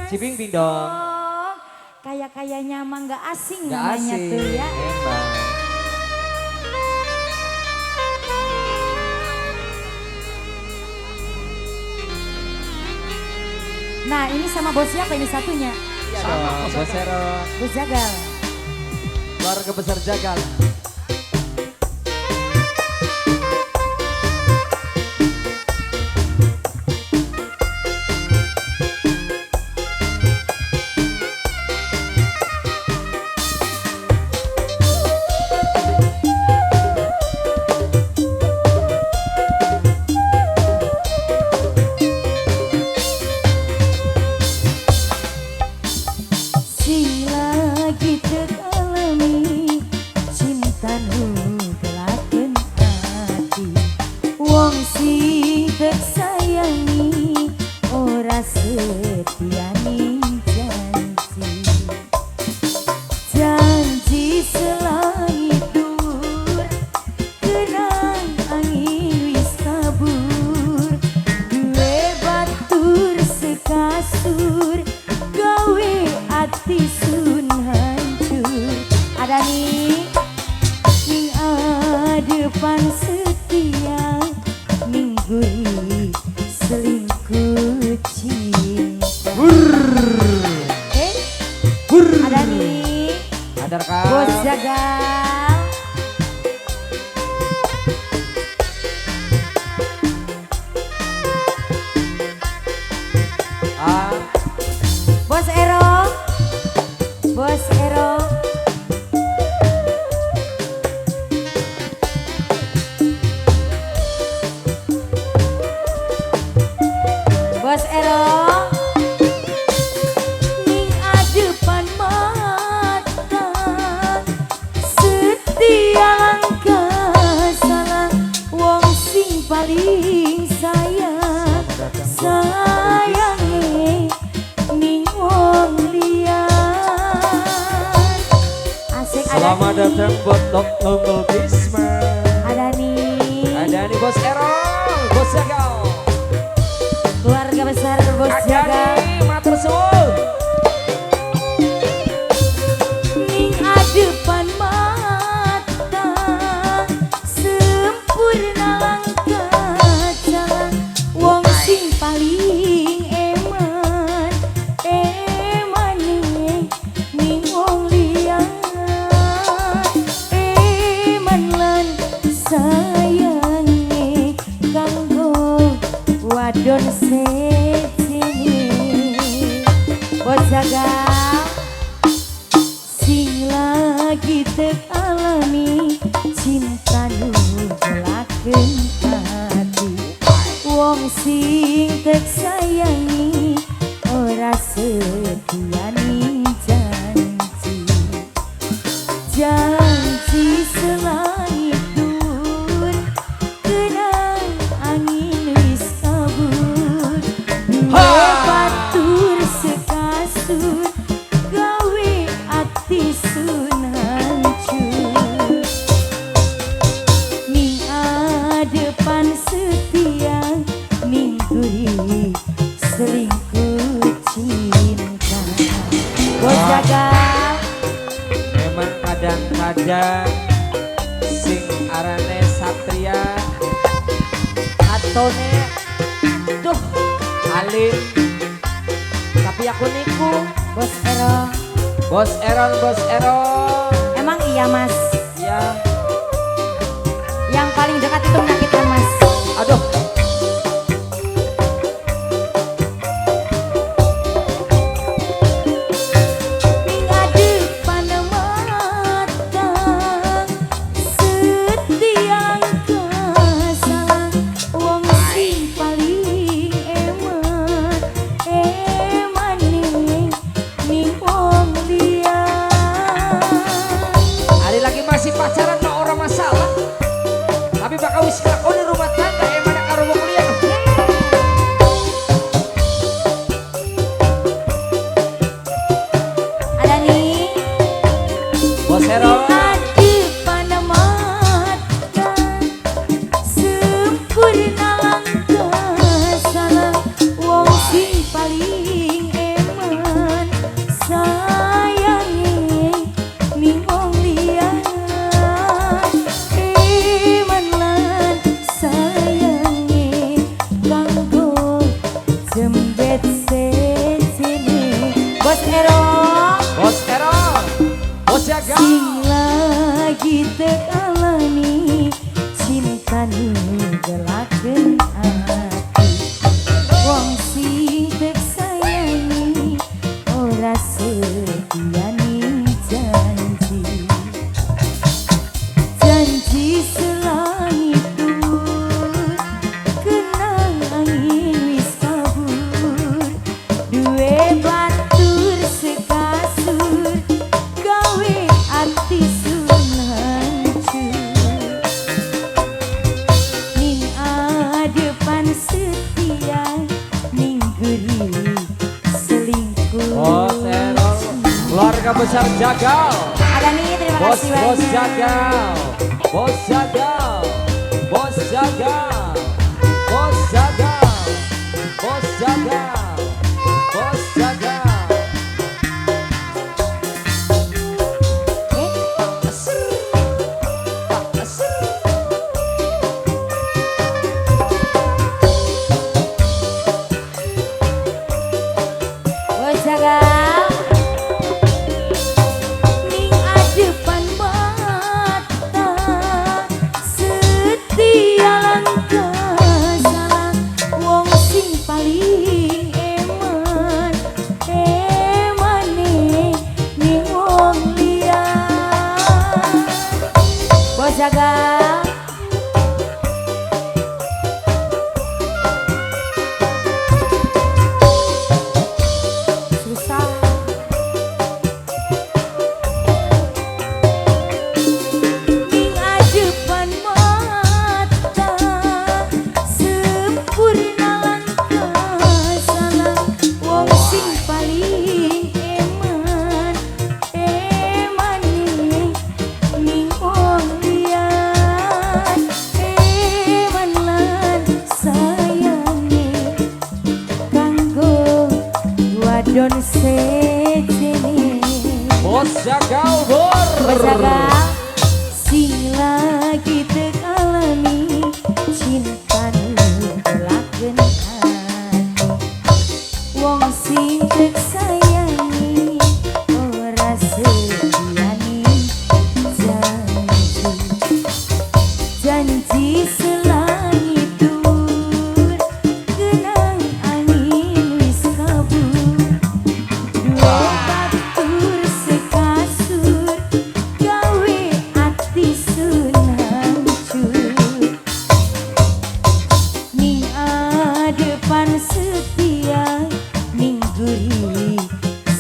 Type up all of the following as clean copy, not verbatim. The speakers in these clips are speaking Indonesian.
Ciping dong. Kayak-kayaknya emang gak asing Gak namanya asing. tuh ya. Emang. Nah ini sama bos siapa ini satunya? Iya dong, Bos Eron. Bos Jagal. Keluarga besar Jagal. Sayangi ora setiani janji, janji selaitur kenang angin wis kabur, duwe batur sekasur gawe ati sun hancur. Ada nih ning adepan setia mingguri selingkuh cinta. Ada nih Ada rekam. Bos Jagal. Bos Ero. Bos Ero. Bos Ero ning adepan mata setia langkah salah wong sing paling sayang sayange ning wong liya. Asik ada Selamat nih. datang buat Uncle Bisma. Ada nih Ada nih Bos Eron, Bos Jagal. keluarga besar Bos Ada Jagal. nih matur suwun. Ning adepan mata sempurna langkah jalan wong sing paling eman emane ning wong liya eman lan sayange kanggo wadon sejene. Bos Jagal sing lagi tek alami cinta nu gelakeun hati, wong sing tek sayangi ora setia ning janji, janji selaitur kenang angin wis kabur, duwe batur sekasur gawe ati sun hancur. Ning adepan setia mingguri selingkuh cinta. Bos Jagal Memang kadang-kadang sing arane Satria atone duh alim tapi aku niku. Bos Ero. Bos Eron, Bos Eron. Emang iya mas, Ya, yang paling dekat itu menyakitkan mas. aduh. Ning adepan mata setia salah wong sing paling eman emane ning wong liya. Hari lagi masih pacaran mah orang masalah. Tapi bakal wis lakoni rumah tangga emana karo Bos Ero, Bos Erol, Bos Jagal. sing lagi tekalani cinta nu gelakeun ati. Wong sing tek sayangi ora setia ning janji. Janji selangitun kenang angin wis kabur. Duwe batur sekasur gawe ati sun hancur. Ning adepan setia ning gurih selingkuh. Bos Erol, keluarga besar Jagal. Ada nih, terima Bos kasih Bos banyak. Jagal, Bos Jagal, Bos Jagal, Bos Jagal, Bos Jagal, Bos Jagal. Bos Jagal, ning adepan mata setia langkah salah wong sing paling eman emane ning wong liya. Bos Jagal, susah. Ning adepan mata sempurna langkah salah wong sing paling eman emane ning wong liyan eman lan sayange kanggo wadon sejene. Bos Jagal Bor. Bos Jagal, sing lagi tekalani cinta nu gelakeun ati. Wong sing tek sayangi ora setia ning janji. Janji selangitun kenang angin wis kabur. Dua batur sekasur gawe ati sun hancur. Ning adepan setia ning gurih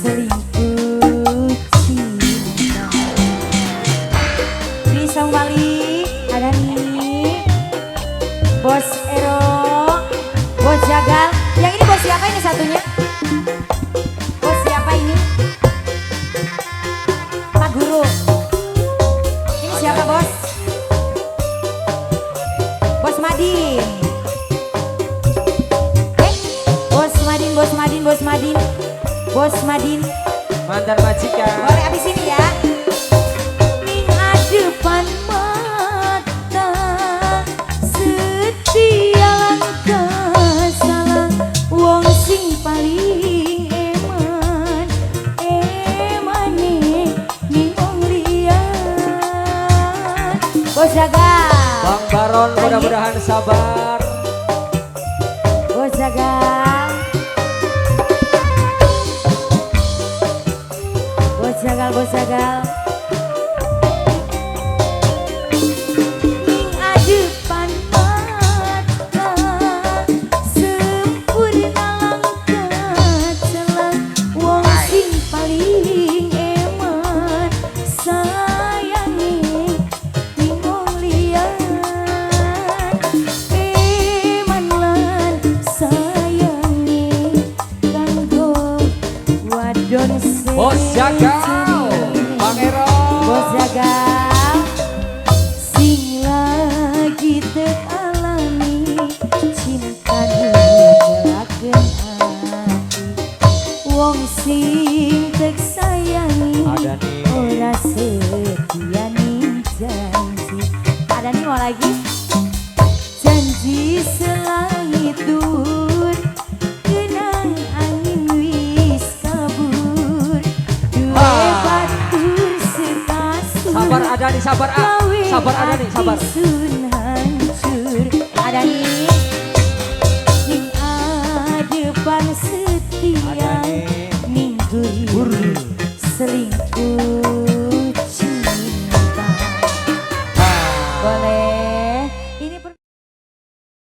selingkuh cinta. Bisa balik ada nih Bos Ero, Bos Jagal. Yang ini bos siapa ini satunya? Bos siapa ini? Pak Guru. Ini siapa bos? Bos Madin. Bos Madin, Bos Madin, Bos Madin, Bos Madin. Mantan majikan. Boleh abis ini ya. Ning adepan mata setia langkah salah wong sing paling eman emane ning wong liyan. Bos Jagal, Bang Baron mudah-mudahan sabar. Bos Jagal, Bos Jagal, Bos Jagal. Ning adepan mata sempurna langkah celah wong sing paling eman sayangi ning wong liyan eman lan sayangi kanggo wadon Bos Jagal, Bang Erol. Bos Jagal, sing lagi tekalani cinta nu gelakeun ati. Wong sing tek sayangi Ada nih. ora setia ning janji. Ada nih mau lagi. Janji selangitun kenang angin wis kabur. Sabar Adani, sabar A. Sabar Adani, sabar. Hancur. Adani